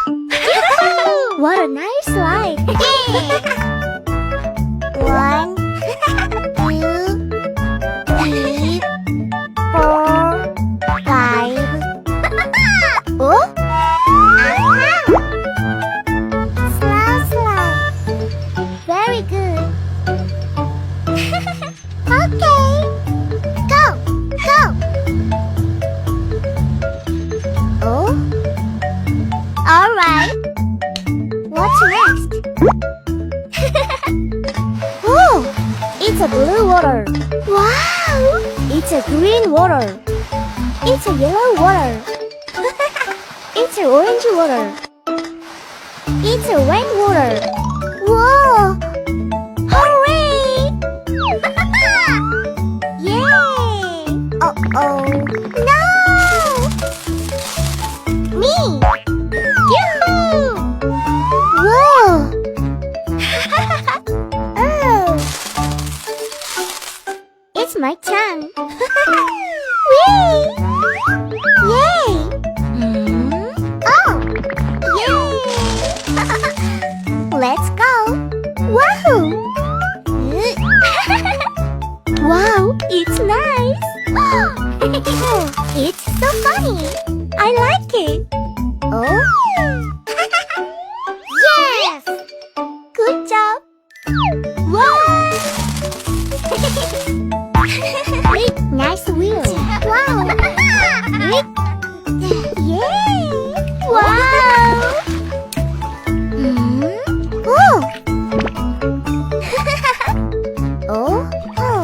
What a nice slide! One, two, three, four, five. Oh? Slow, slow. Very good. Okay. Go, go. Oh? All right. What's next? Oh, it's a blue water. Wow! It's a green water. It's a yellow water. It's an orange water. It's a red water. Whoa! Hooray! Yay! Uh-oh. No! Me! Yoo-hoo! Whoa! Oh! It's my turn. Whee! Yay! Oh! Yay! Let's go! Wahoo! Wow, it's nice! It's so funny! I like it! Oh? Yes! Good job! Wow! Nice wheel! Wow! Yay! Wow! Oh! Oh? Oh!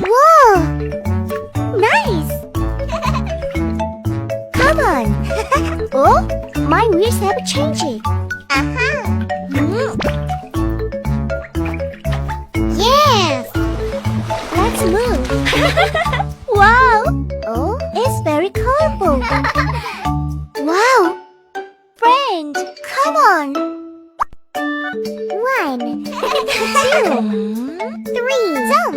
Whoa! Nice! Come on! Oh? My wheels have changed. Yes! Let's move. Wow! Oh, it's very colorful. Wow! Friend, come on. 1, 2, 3, jump!